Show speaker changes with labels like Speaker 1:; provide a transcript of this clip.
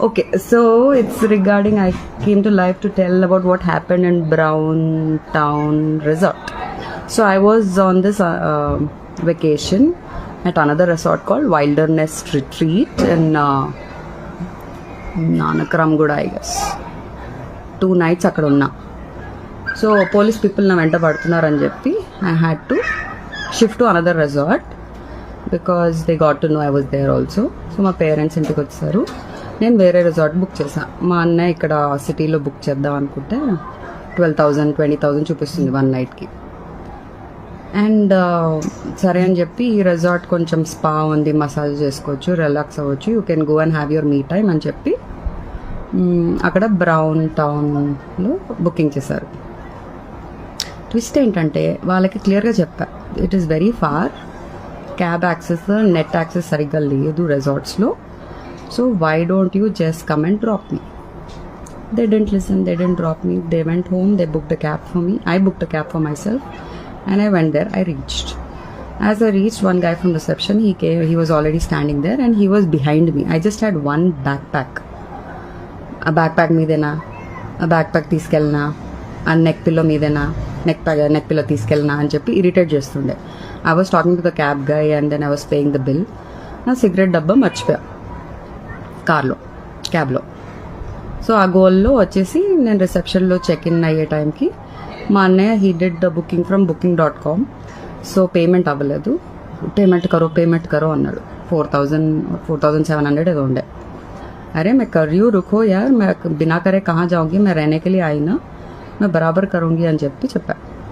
Speaker 1: Okay, so it's regarding I came to live to tell about what happened in Brown Town Resort. So I was on this vacation at another resort called Wilderness Retreat in Nanakaramguda, I guess. 2 nights అక్కడ ఉన్నా. So police people నా వెంట పడుతున్నారని చెప్పి I had to shift to another resort because they got to know I was there also. So మా parents ఇంటికి వచ్చారు, నేను వేరే రిసార్ట్ బుక్ చేశాను. మా అన్నయ్య ఇక్కడ సిటీలో బుక్ చేద్దాం అనుకుంటే 12,000 20,000 చూపిస్తుంది 1 నైట్కి. అండ్ సరే అని చెప్పి ఈ రిసార్ట్ కొంచెం స్పా ఉంది, మసాజ్ చేసుకోవచ్చు, రిలాక్స్ అవ్వచ్చు, you can go and have your me time అని చెప్పి అక్కడ బ్రౌన్ టౌన్లో బుకింగ్ చేశారు. ట్విస్ట్ ఏంటంటే వాళ్ళకి క్లియర్గా చెప్పా, it is very far, cab access net access సరిగ్గా లేదు రిసార్ట్స్లో, so why don't you just come and drop me. They didn't listen, they didn't drop me. They went home, they booked a cab for me. I booked a cab for myself and I went there. I reached. As I reached, one guy from reception, he came, he was already standing there and he was behind me. I just had one backpack. A backpack meedena, a backpack తీసుకెళ్ళనా, a neck pillow meedena, neck pillow తీసుకెళ్ళనా అని చెప్పి irritate చేస్తుండే. I was talking to the cab guy and then I was paying the bill. నా cigarette డబ్బా మర్చిపోయా కార్లో, క్యాబ్లో. So ఆ గోల్లో వచ్చేసి నేను రిసెప్షన్లో చెక్ ఇన్ అయ్యే టైంకి మా అన్నయ్య he did the booking from booking.com. So payment అవ్వలేదు, పేమెంట్ కరో అన్నాడు. 4,700 ఏదో ఉండే. अरे मैं कर रही हूँ, रुको यार, मैं बिना करे कहाँ जाऊँगी, मैं रहने के लिए आई ना, मैं बराबर करूँगी అని చెప్పి చెప్పా.